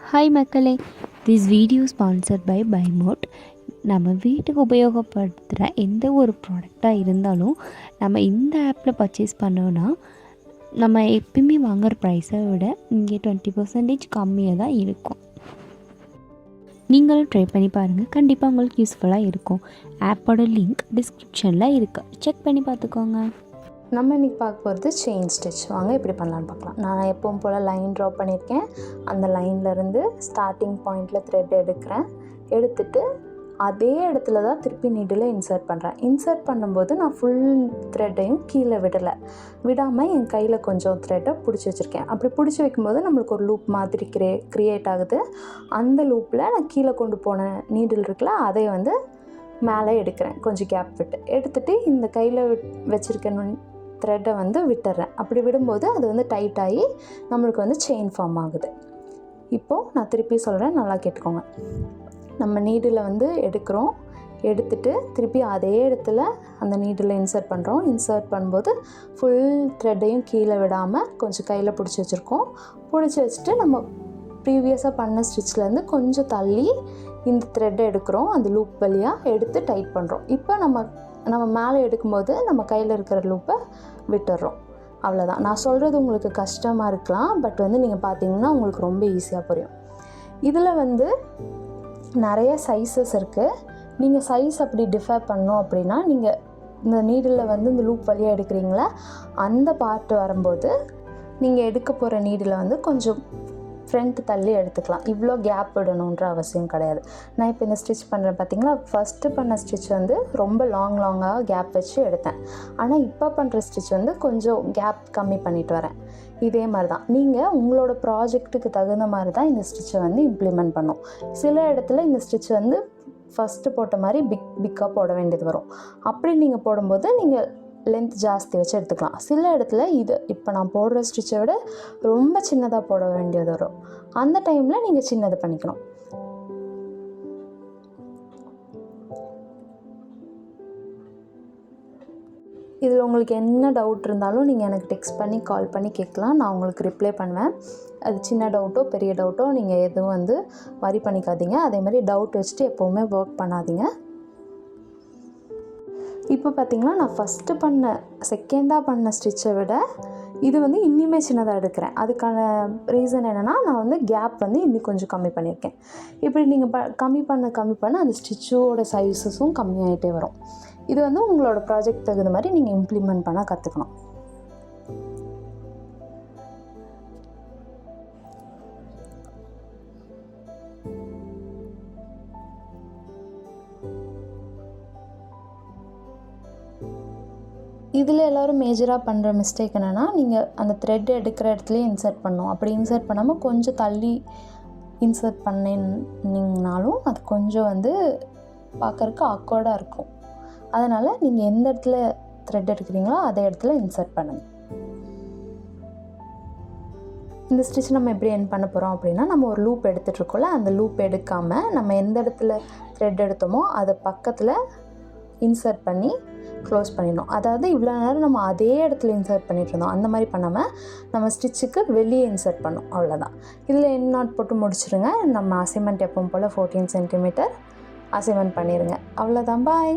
Hi மக்களே, this video sponsored by பைமோட். நம்ம வீட்டுக்கு உபயோகப்படுத்துகிற எந்த ஒரு ப்ராடக்டாக இருந்தாலும் நம்ம இந்த ஆப்பில் பர்ச்சேஸ் பண்ணோன்னா நம்ம எப்பயுமே வாங்குகிற ப்ரைஸை விட இங்கே 20% கம்மியாக தான் இருக்கும். நீங்களும் ட்ரை பண்ணி பாருங்கள், கண்டிப்பாக உங்களுக்கு யூஸ்ஃபுல்லாக இருக்கும். ஆப்போட லிங்க் டிஸ்கிரிப்ஷனில் இருக்குது, செக் பண்ணி பார்த்துக்கோங்க. நம்ம இன்றைக்கி பார்க்க போகிறது செயின் ஸ்டிச். வாங்க எப்படி பண்ணலான்னு பார்க்கலாம். நான் எப்பவும் போல் லைன் ட்ரா பண்ணியிருக்கேன். அந்த லைன்லேருந்து ஸ்டார்டிங் பாயிண்டில் த்ரெட் எடுத்துட்டு அதே இடத்துல தான் திருப்பி நீடில் இன்சர்ட் பண்ணுறேன். இன்சர்ட் பண்ணும்போது நான் ஃபுல் த்ரெட்டையும் கீழே விடாமல் என் கையில் கொஞ்சம் த்ரெட்டை பிடிச்சி வச்சுருக்கேன். அப்படி பிடிச்சி வைக்கும்போது நம்மளுக்கு ஒரு லூப் மாதிரி க்ரியேட் ஆகுது. அந்த லூப்பில் நான் கீழே கொண்டு போன நீடில் இருக்குல்ல, அதை மேலே எடுக்கிறேன். கொஞ்சம் கேப் எடுத்துகிட்டு இந்த கையில் வச்சுருக்க த்ரெட்டை விட்டுறேன். அப்படி விடும்போது அது டைட் ஆகி நம்மளுக்கு செயின் ஃபார்ம் ஆகுது. இப்போது நான் திருப்பி சொல்கிறேன், நல்லா கேட்டுக்கோங்க. நம்ம நீடில் எடுக்கிறோம். எடுத்துகிட்டு திருப்பி அதே இடத்துல அந்த நீடில் இன்சர்ட் பண்ணுறோம். இன்சர்ட் பண்ணும்போது ஃபுல் த்ரெட்டையும் கீழே விடாமல் கொஞ்சம் கையில் பிடிச்சி வச்சுருக்கோம். பிடிச்சி வச்சுட்டு நம்ம ப்ரீவியஸாக பண்ண ஸ்டிச்லேருந்து கொஞ்சம் தள்ளி இந்த த்ரெட்டை எடுக்கிறோம். அந்த லூப் வழியாக எடுத்து டைட் பண்ணுறோம். இப்போ நம்ம மேலே எடுக்கும்போது நம்ம கையில் இருக்கிற லூப்பை விட்டுடுறோம். அவ்வளோதான். நான் சொல்கிறது உங்களுக்கு கஷ்டமாக இருக்கலாம், பட் நீங்கள் பார்த்தீங்கன்னா உங்களுக்கு ரொம்ப ஈஸியாக புரியும். இதில் நிறைய சைஸஸ் இருக்குது. நீங்கள் சைஸ் அப்படி டிஃபர் பண்ணோம் அப்படின்னா, நீங்கள் இந்த நீடில் இந்த லூப் வழியாக எடுக்கிறீங்களா, அந்த பார்ட் வரும்போது நீங்கள் எடுக்க போகிற நீடில் கொஞ்சம் ஃப்ரண்ட் தள்ளி எடுத்துக்கலாம். இவ்வளோ கேப் விடணுன்ற அவசியம் கிடையாது. நான் இப்போ இந்த ஸ்டிச் பண்ணுறேன் பார்த்தீங்களா, ஃபஸ்ட்டு பண்ண ஸ்டிச் ரொம்ப லாங்காக கேப் வச்சு எடுத்தேன். ஆனால் இப்போ பண்ணுற ஸ்டிச் கொஞ்சம் கேப் கம்மி பண்ணிட்டு வரேன். இதே மாதிரி தான் நீங்கள் உங்களோட ப்ராஜெக்ட்டுக்கு தகுந்த மாதிரி தான் இந்த ஸ்டிச்சை இம்ப்ளிமெண்ட் பண்ணும். சில இடத்துல இந்த ஸ்டிச் ஃபஸ்ட்டு போட்ட மாதிரி பிக்காக போட வேண்டியது வரும். அப்படி நீங்கள் போடும்போது நீங்கள் லென்த் ஜாஸ்தி வச்சு எடுத்துக்கலாம். சில இடத்துல இப்போ நான் போடுற ஸ்டிச்சை விட ரொம்ப சின்னதாக போட வேண்டியது வரும். அந்த டைமில் நீங்கள் சின்னது பண்ணிக்கணும். இதில் உங்களுக்கு என்ன டவுட் இருந்தாலும் நீங்கள் எனக்கு டெக்ஸ்ட் பண்ணி கால் பண்ணி கேட்கலாம். நான் உங்களுக்கு ரிப்ளை பண்ணுவேன். அது சின்ன டவுட்டோ பெரிய டவுட்டோ நீங்கள் எதுவும் வரி பண்ணிக்காதீங்க. அதேமாதிரி டவுட் வச்சுட்டு எப்போவுமே ஒர்க் பண்ணாதீங்க. இப்போ பார்த்திங்கன்னா, நான் செகண்டாக பண்ண ஸ்டிச்சை விட இது இன்னுமே சின்னதாக எடுக்கிறேன். அதுக்கான ரீசன் என்னென்னா, நான் கேப் இன்னும் கொஞ்சம் கம்மி பண்ணியிருக்கேன். இப்படி நீங்கள் கம்மி பண்ண அந்த ஸ்டிச்சோட சைஸஸும் கம்மியாகிட்டே வரும். இது உங்களோட ப்ராஜெக்ட் தகுந்த மாதிரி நீங்கள் இம்ப்ளிமெண்ட் பண்ண கற்றுக்கணும். இதில் எல்லோரும் மேஜராக பண்ணுற மிஸ்டேக் என்னென்னா, நீங்கள் அந்த த்ரெட் எடுக்கிற இடத்துலையே இன்சர்ட் பண்ணணும். அப்படி இன்சர்ட் பண்ணாமல் கொஞ்சம் தள்ளி இன்சர்ட் பண்ணிங்கனாலும் அது கொஞ்சம் பார்க்குறக்கு ஆக்வர்டாக இருக்கும். அதனால் நீங்கள் எந்த இடத்துல த்ரெட் எடுக்கிறீங்களோ அதே இடத்துல இன்சர்ட் பண்ணுங்கள். இந்த ஸ்டிச் நம்ம எப்படி எண்ட் பண்ண போகிறோம் அப்படின்னா, நம்ம ஒரு லூப் எடுத்துகிட்ருக்கோம்ல, அந்த லூப் எடுக்காமல் நம்ம எந்த இடத்துல த்ரெட் எடுத்தோமோ அதை பக்கத்தில் இன்சர்ட் பண்ணி க்ளோஸ் பண்ணிடணும். அதாவது இவ்வளோ நேரம் நம்ம அதே இடத்துல இன்சர்ட் பண்ணிட்டு இருந்தோம், அந்த மாதிரி பண்ணாமல் நம்ம ஸ்டிச்சுக்கு வெளியே இன்சர்ட் பண்ணோம். அவ்வளோதான். இதில் எண்ட் நாட் போட்டு முடிச்சுருங்க. நம்ம அசைன்மெண்ட் எப்பவும் போல் 14 சென்டிமீட்டர் அசைன்மெண்ட் பண்ணிடுங்க. அவ்வளோதான். பாய்.